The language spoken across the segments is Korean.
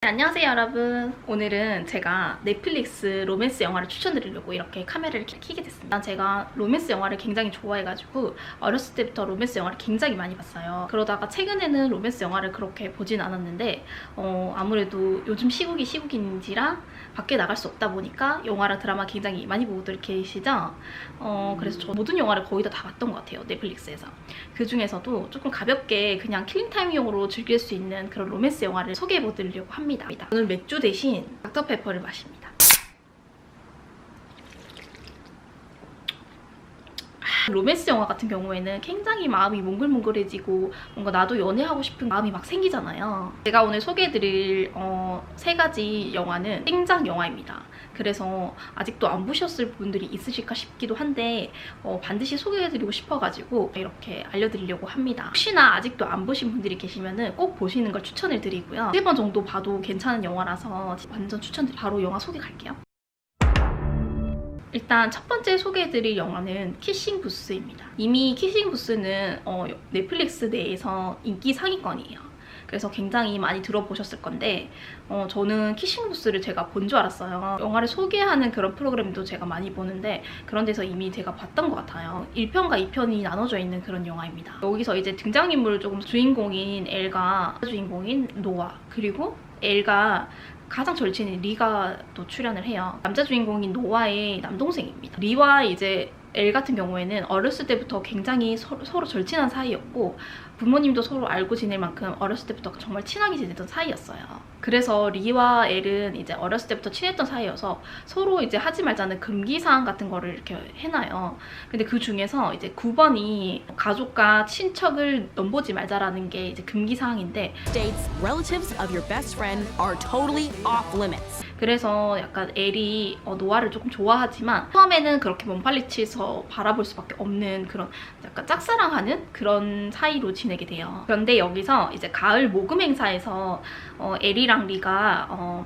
안녕하세요 여러분. 오늘은 제가 넷플릭스 로맨스 영화를 추천드리려고 이렇게 카메라를 켜게 됐습니다. 제가 로맨스 영화를 굉장히 좋아해가지고 어렸을 때부터 로맨스 영화를 굉장히 많이 봤어요. 그러다가 최근에는 로맨스 영화를 그렇게 보진 않았는데 아무래도 요즘 시국인지라 밖에 나갈 수 없다 보니까 영화랑 드라마 굉장히 많이 보고들 계시죠? 그래서 저 모든 영화를 거의 다 봤던 것 같아요, 넷플릭스에서. 그 중에서도 조금 가볍게 그냥 킬링타임용으로 즐길 수 있는 그런 로맨스 영화를 소개해보려고 합니다. 오늘 맥주 대신 닥터페퍼를 마십니다. 로맨스 영화 같은 경우에는 굉장히 마음이 몽글몽글해지고 뭔가 나도 연애하고 싶은 마음이 막 생기잖아요. 제가 오늘 소개해드릴 3가지 영화는 땡장 영화입니다. 그래서 아직도 안 보셨을 분들이 있으실까 싶기도 한데 반드시 소개해드리고 싶어가지고 이렇게 알려드리려고 합니다. 혹시나 아직도 안 보신 분들이 계시면 꼭 보시는 걸 추천을 드리고요. 3번 정도 봐도 괜찮은 영화라서 완전 추천드려요. 바로 영화 소개 갈게요. 일단 첫 번째 소개해드릴 영화는 키싱 부스입니다. 이미 키싱 부스는 넷플릭스 내에서 인기 상위권이에요. 그래서 굉장히 많이 들어보셨을 건데 저는 키싱 부스를 제가 본 줄 알았어요. 영화를 소개하는 그런 프로그램도 제가 많이 보는데 그런 데서 이미 제가 봤던 것 같아요. 1편과 2편이 나눠져 있는 그런 영화입니다. 여기서 이제 등장인물을 조금 주인공인 엘과 주인공인 노아, 그리고 엘과 가장 절친인 리가 또 출연을 해요. 남자 주인공인 노아의 남동생입니다. 리와 이제 엘 같은 경우에는 어렸을 때부터 굉장히 서로 절친한 사이였고 부모님도 서로 알고 지낼 만큼 어렸을 때부터 정말 친하게 지내던 사이였어요. 그래서 리와 엘은 이제 어렸을 때부터 친했던 사이여서 서로 이제 하지 말자는 금기사항 같은 거를 이렇게 해놔요. 근데 그 중에서 이제 9번이 가족과 친척을 넘보지 말자라는 게 이제 금기사항인데 States relatives of your best friend are totally off limits. 그래서 약간 엘이 노아를 조금 좋아하지만 처음에는 그렇게 몸팔리치서 바라볼 수밖에 없는 그런 약간 짝사랑하는 그런 사이로 지내게 돼요. 그런데 여기서 이제 가을 모금 행사에서 엘이랑 리가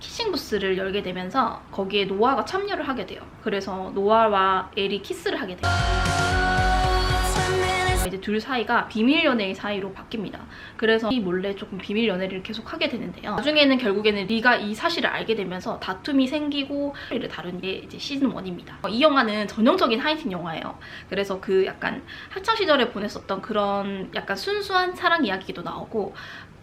키싱 부스를 열게 되면서 거기에 노아가 참여를 하게 돼요. 그래서 노아와 엘이 키스를 하게 돼요. 이제 둘 사이가 비밀 연애의 사이로 바뀝니다. 그래서 이 몰래 조금 비밀 연애를 계속 하게 되는데요. 나중에는 결국에는 리가 이 사실을 알게 되면서 다툼이 생기고 스토리를 다룬 게 이제 시즌 1입니다. 이 영화는 전형적인 하이틴 영화예요. 그래서 그 약간 학창 시절에 보냈었던 그런 약간 순수한 사랑 이야기도 나오고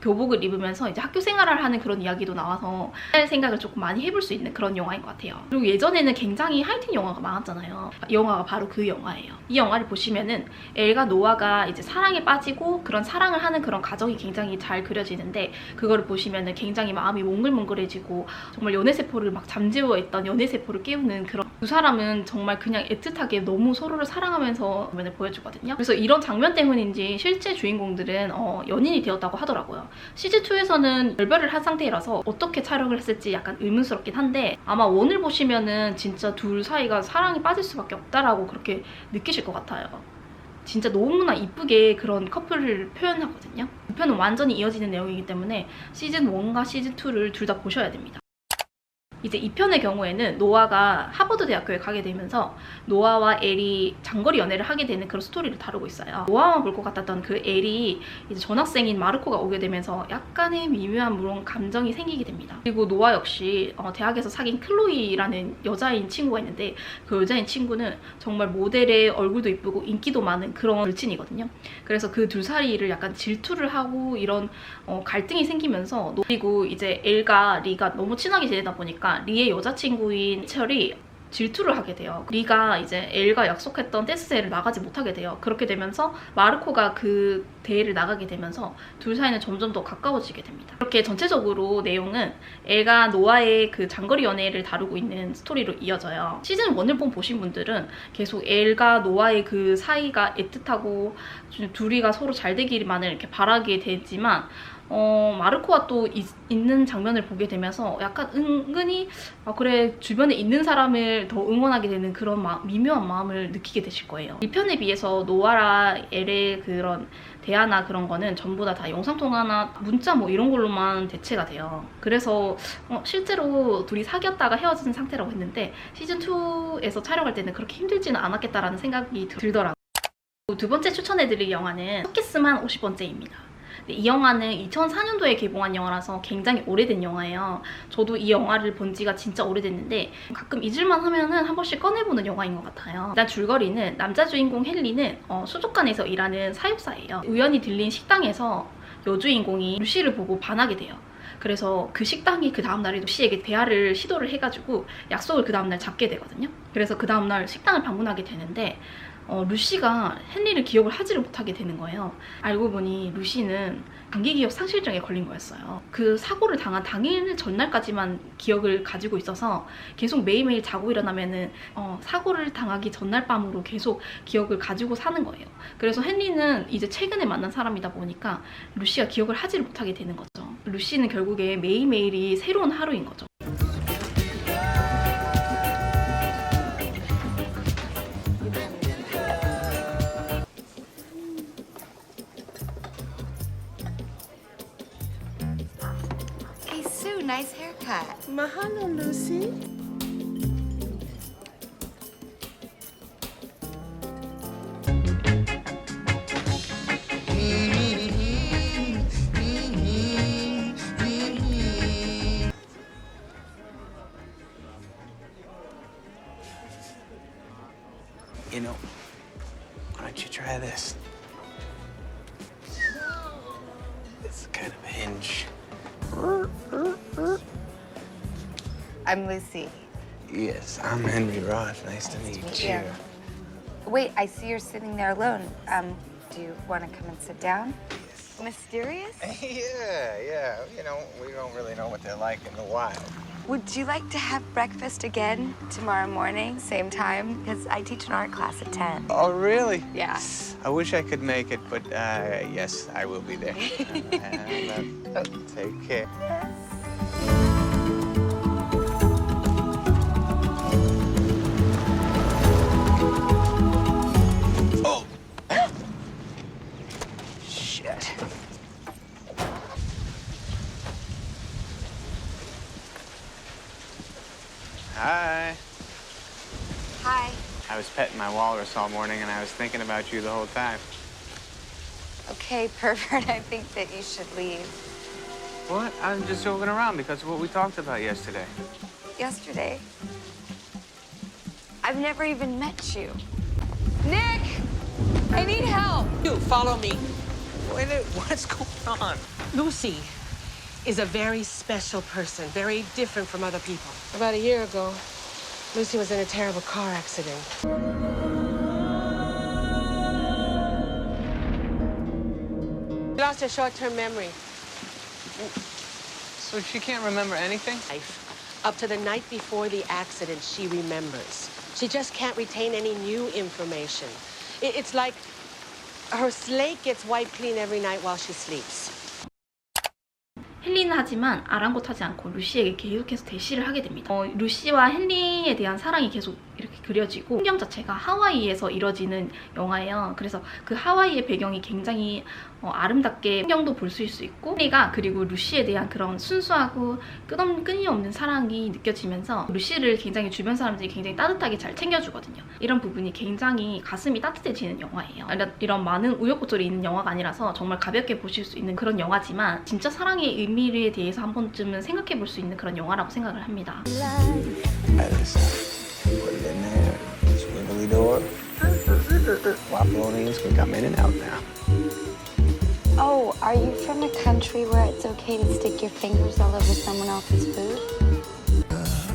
교복을 입으면서 이제 학교 생활을 하는 그런 이야기도 나와서 할 생각을 조금 많이 해볼 수 있는 그런 영화인 것 같아요. 그리고 예전에는 굉장히 하이틴 영화가 많았잖아요. 이 영화가 바로 그 영화예요. 이 영화를 보시면은 엘과 노아가 이제 사랑에 빠지고 그런 사랑을 하는 그런 과정이 굉장히 잘 그려지는데 그거를 보시면은 굉장히 마음이 몽글몽글해지고 정말 연애세포를 막 잠재워 있던 연애세포를 깨우는 그런 두 사람은 정말 그냥 애틋하게 너무 서로를 사랑하면서 장면을 보여주거든요. 그래서 이런 장면 때문인지 실제 주인공들은 연인이 되었다고 하더라고요. 시즌2에서는 결별을 한 상태라서 어떻게 촬영을 했을지 약간 의문스럽긴 한데 아마 원을 보시면은 진짜 둘 사이가 사랑에 빠질 수밖에 없다라고 그렇게 느끼실 것 같아요. 진짜 너무나 이쁘게 그런 커플을 표현하거든요. 이 편은 완전히 이어지는 내용이기 때문에 시즌1과 시즌2를 둘 다 보셔야 됩니다. 이제 2편의 경우에는 노아가 하버드 대학교에 가게 되면서 노아와 엘이 장거리 연애를 하게 되는 그런 스토리를 다루고 있어요. 노아만 볼 것 같았던 그 엘이 이제 전학생인 마르코가 오게 되면서 약간의 미묘한 물론 감정이 생기게 됩니다. 그리고 노아 역시 대학에서 사귄 클로이라는 여자인 친구가 있는데 그 여자인 친구는 정말 모델의 얼굴도 이쁘고 인기도 많은 그런 절친이거든요. 그래서 그 둘 사이를 약간 질투를 하고 이런 갈등이 생기면서 그리고 이제 엘과 리가 너무 친하게 지내다 보니까 리의 여자친구인 철이 질투를 하게 돼요. 리가 이제 엘과 약속했던 댄스대회를 나가지 못하게 돼요. 그렇게 되면서 마르코가 그 대회를 나가게 되면서 둘 사이는 점점 더 가까워지게 됩니다. 이렇게 전체적으로 내용은 엘과 노아의 그 장거리 연애를 다루고 있는 스토리로 이어져요. 시즌 1을 보신 분들은 계속 엘과 노아의 그 사이가 애틋하고 둘이가 서로 잘 되기만을 이렇게 바라게 되지만 마르코와 또 있는 장면을 보게 되면서 약간 은근히 그래 주변에 있는 사람을 더 응원하게 되는 그런 미묘한 마음을 느끼게 되실 거예요. 1편에 비해서 노아랑 엘의 그런 대화나 그런 거는 전부 다 영상통화나 문자 뭐 이런 걸로만 대체가 돼요. 그래서 실제로 둘이 사귀었다가 헤어진 상태라고 했는데 시즌2에서 촬영할 때는 그렇게 힘들지는 않았겠다라는 생각이 들더라고요. 두 번째 추천해드릴 영화는 첫 키스만 50번째입니다. 근데 이 영화는 2004년도에 개봉한 영화라서 굉장히 오래된 영화예요. 저도 이 영화를 본 지가 진짜 오래됐는데 가끔 잊을만 하면은 한 번씩 꺼내보는 영화인 것 같아요. 일단 줄거리는 남자 주인공 헨리는 수족관에서 일하는 사육사예요. 우연히 들린 식당에서 여주인공이 루시를 보고 반하게 돼요. 그래서 그 식당이 그 다음날에 루시에게 대화를 시도를 해가지고 약속을 그 다음날 잡게 되거든요. 그래서 그 다음날 식당을 방문하게 되는데 루시가 헨리를 기억을 하지를 못하게 되는 거예요. 알고 보니 루시는 장기기억 상실증에 걸린 거였어요. 그 사고를 당한 당일 전날까지만 기억을 가지고 있어서 계속 매일매일 자고 일어나면은 사고를 당하기 전날 밤으로 계속 기억을 가지고 사는 거예요. 그래서 헨리는 이제 최근에 만난 사람이다 보니까 루시가 기억을 하지를 못하게 되는 거죠. 루시는 결국에 매일매일이 새로운 하루인 거죠. Hey, Sue, nice haircut. Mahalo, Lucy. You know, why don't you try this? It's kind of a hinge. I'm Lucy. Yes, I'm Henry Roth. Nice to meet meet you. you. Wait, I see you're sitting there alone. Do you want to come and sit down? Mysterious? Yeah. You know, we don't really know what they're like in the wild. Would you like to have breakfast again tomorrow morning, same time? Because I teach an art class at 10. Oh, really? Yeah. I wish I could make it, but yes, I will be there. Take care. Oh! Shit. Hi. Hi. I was petting my walrus all morning, and I was thinking about you the whole time. Okay, pervert, I think that you should leave. What? I'm just joking around because of what we talked about yesterday. Yesterday. I've never even met you. Nick! I need help! You follow me. Wait, what's going on? Lucy is a very special person, very different from other people. About a year ago, Lucy was in a terrible car accident. She lost her short-term memory. So she can't remember anything? Up to the night before the accident, she remembers. She just can't retain any new information. It's like her slate gets wiped clean every night while she sleeps. 헨리는 하지만 아랑곳하지 않고 루시에게 계속해서 대시를 하게 됩니다. 루시와 헨리에 대한 사랑이 계속 이렇게 그려지고 풍경 자체가 하와이에서 이뤄지는 영화예요. 그래서 그 하와이의 배경이 굉장히 아름답게 풍경도 볼 수 있고 헨리가 그리고 루시에 대한 그런 순수하고 끊임없는 사랑이 느껴지면서 루시를 굉장히 주변 사람들이 굉장히 따뜻하게 잘 챙겨주거든요. 이런 부분이 굉장히 가슴이 따뜻해지는 영화예요. 이런 많은 우여곡절이 있는 영화가 아니라서 정말 가볍게 보실 수 있는 그런 영화지만 진짜 사랑의 의미에 대해서 한 번쯤은 생각해 볼 수 있는 그런 영화라고 생각을 합니다. Put it in there. Swivelly door. Waffle can come in and out now. Oh, are you from a country where it's okay to stick your fingers all over someone else's food?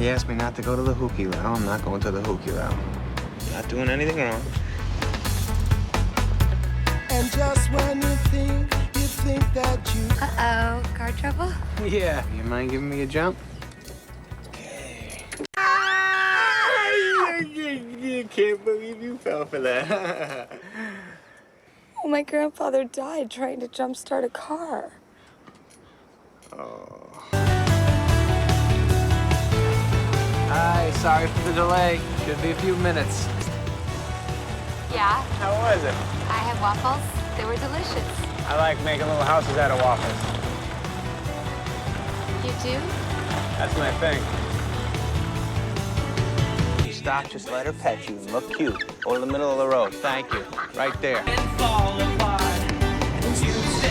He asked me not to go to the hooky lounge. I'm not going to the hooky lounge. Not doing anything wrong. And just when you think that you Uh-oh, car trouble? Yeah. You mind giving me a jump? I can't believe you fell for that. Oh, my grandfather died trying to jumpstart a car. Hi, sorry for the delay. Should be a few minutes. Yeah, How was it? I had waffles. They were delicious. I like making little houses out of waffles. You do? That's my thing. You stop, just let her pet you and look cute. Go to the middle of the road. Thank you. Right there.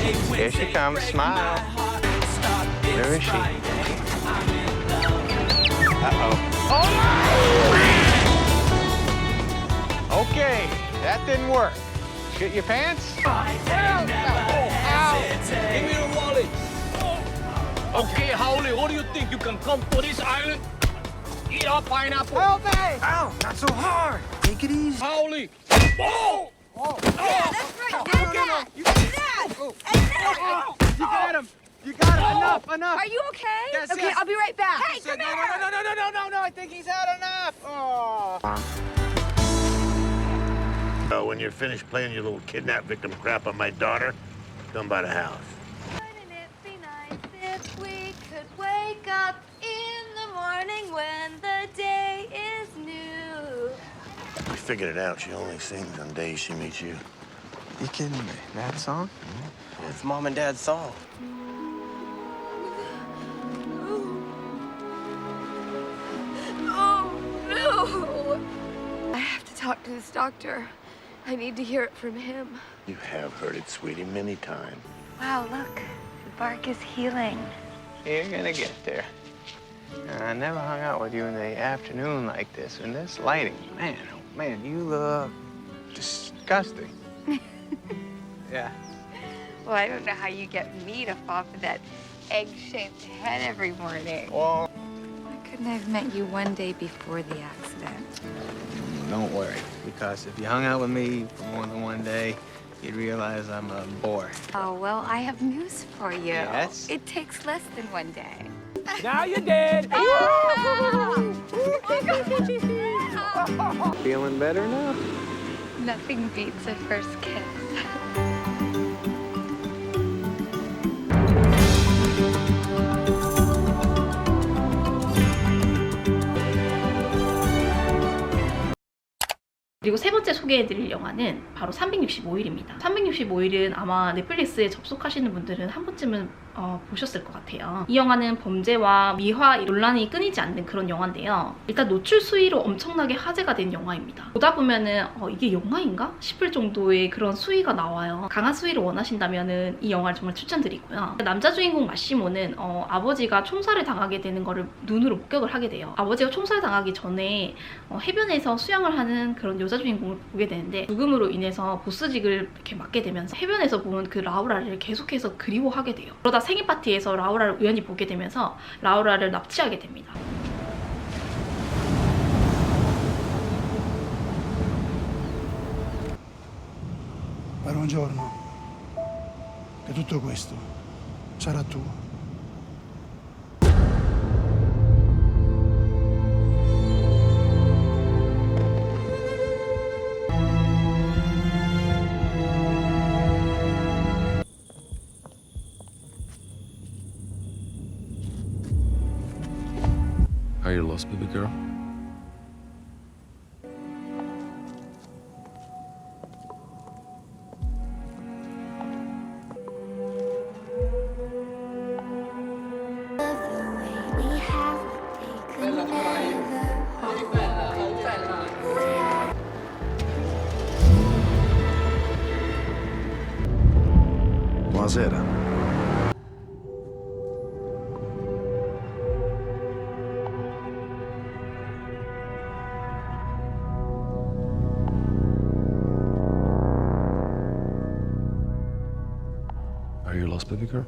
Here she comes. Smile. Where is she? Uh-oh. Oh! Okay, that didn't work. Shit your pants? Give me the wallet. Okay, Howley, what do you think? You can come to this island, eat our pineapple? Help me! Ow, not so hard. Take it easy. Howley! Whoa! You got him. You got him. Enough. Are you okay? Yes, okay, yes. I'll be right back. Hey, Said, come no, here! no. I think he's had enough. Oh. When you're finished playing your little kidnap victim crap on my daughter, come by the house. Wouldn't it be nice if we could wake up in the morning when the day is new? We figured it out. She only sings on days she meets you. You kidding me? That song? It's Mom and Dad's song. Oh, no! I have to talk to this doctor. I need to hear it from him. You have heard it, sweetie, many times. Wow, look, the bark is healing. You're gonna get there. I never hung out with you in the afternoon like this. In this lighting, man, oh man, you look disgusting. Yeah. Well, I don't know how you get meat off of that egg-shaped head every morning. Well, Why couldn't I have met you one day before the accident? don't worry, because if you hung out with me for more than one day, you'd realize I'm a bore. Oh, well, I have news for you. Yes? It takes less than one day. Now you're dead. Feeling better now? Nothing beats a first kiss. 그리고 세 번째 소개해드릴 영화는 바로 365일입니다. 365일은 아마 넷플릭스에 접속하시는 분들은 한 번쯤은 보셨을 것 같아요. 이 영화는 범죄와 미화 논란이 끊이지 않는 그런 영화인데요. 일단 노출 수위로 엄청나게 화제가 된 영화입니다. 보다 보면은 이게 영화인가 싶을 정도의 그런 수위가 나와요. 강한 수위를 원하신다면은 이 영화를 정말 추천드리고요. 남자 주인공 마시모는 아버지가 총살을 당하게 되는 거를 눈으로 목격을 하게 돼요. 아버지가 총살 당하기 전에 해변에서 수영을 하는 그런 여자 주인공을 보게 되는데, 죽음으로 인해서 보스직을 이렇게 맡게 되면서 해변에서 본 그 라우라를 계속해서 그리워하게 돼요. 그러다 생일 파티에서 라우라를 우연히 보게 되면서 라우라를 납치하게 됩니다. Per un giorno che tutto questo sarà tuo. Are you lost, baby girl? Buonasera. Are you lost, baby girl?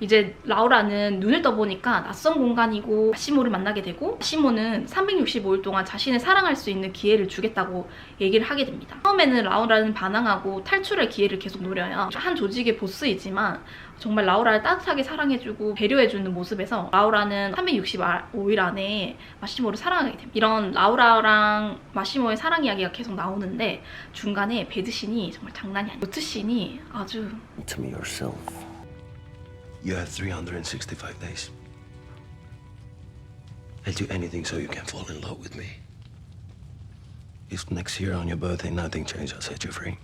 이제 라우라는 눈을 떠보니까 낯선 공간이고 마시모를 만나게 되고, 마시모는 365일 동안 자신을 사랑할 수 있는 기회를 주겠다고 얘기를 하게 됩니다. 처음에는 라우라는 반항하고 탈출할 기회를 계속 노려요. 한 조직의 보스이지만 정말 라우라를 따뜻하게 사랑해주고 배려해주는 모습에서 라우라는 365일 안에 마시모를 사랑하게 됩니다. 이런 라우라랑 마시모의 사랑 이야기가 계속 나오는데, 중간에 배드신이 정말 장난이 아니에요. 노트신이 아주 To me yourself. You have 365 days. I'll do anything so you can fall in love with me. If next year on your birthday nothing changes, I'll set you free.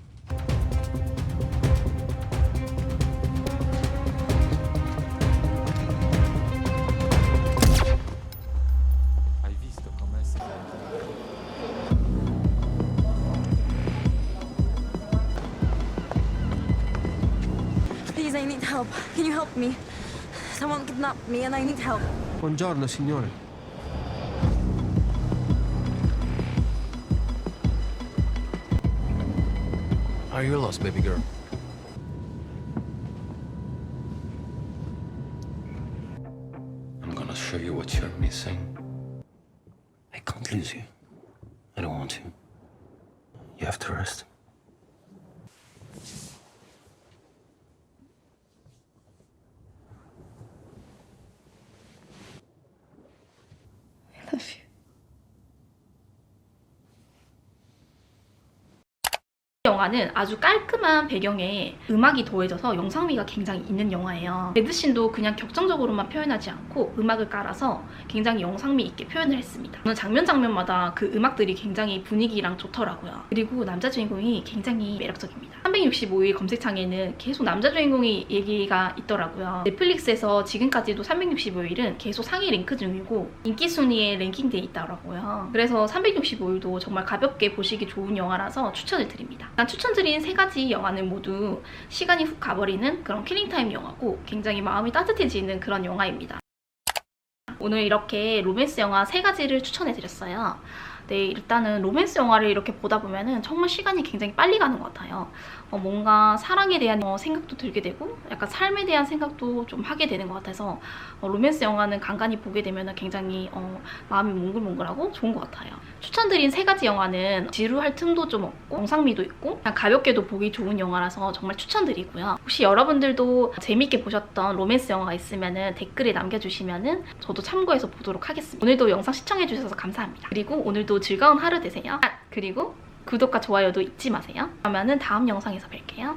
help. Can you help me? Someone kidnapped me and I need help. Buongiorno, signore. Are you lost, baby girl? I'm gonna show you what you're missing. I can't lose you. I don't want to. You have to rest. I love you. 이 영화는 아주 깔끔한 배경에 음악이 더해져서 영상미가 굉장히 있는 영화예요. 배드신도 그냥 격정적으로만 표현하지 않고 음악을 깔아서 굉장히 영상미 있게 표현을 했습니다. 저는 장면 장면마다 그 음악들이 굉장히 분위기랑 좋더라고요. 그리고 남자 주인공이 굉장히 매력적입니다. 365일 검색창에는 계속 남자 주인공이 얘기가 있더라고요. 넷플릭스에서 지금까지도 365일은 계속 상위 랭크 중이고 인기 순위에 랭킹되어 있더라고요. 그래서 365일도 정말 가볍게 보시기 좋은 영화라서 추천을 드립니다. 난 추천드린 3가지 영화는 모두 시간이 훅 가버리는 그런 킬링타임 영화고 굉장히 마음이 따뜻해지는 그런 영화입니다. 오늘 이렇게 로맨스 영화 3가지를 추천해드렸어요. 네, 일단은 로맨스 영화를 이렇게 보다 보면은 정말 시간이 굉장히 빨리 가는 것 같아요. 뭔가 사랑에 대한 생각도 들게 되고 약간 삶에 대한 생각도 좀 하게 되는 것 같아서 로맨스 영화는 간간히 보게 되면 굉장히 마음이 몽글몽글하고 좋은 것 같아요. 추천드린 3가지 영화는 지루할 틈도 좀 없고 영상미도 있고 그냥 가볍게도 보기 좋은 영화라서 정말 추천드리고요. 혹시 여러분들도 재밌게 보셨던 로맨스 영화가 있으면 댓글에 남겨주시면 저도 참고해서 보도록 하겠습니다. 오늘도 영상 시청해주셔서 감사합니다. 그리고 오늘도 즐거운 하루 되세요. 그리고 구독과 좋아요도 잊지 마세요. 그러면 다음 영상에서 뵐게요.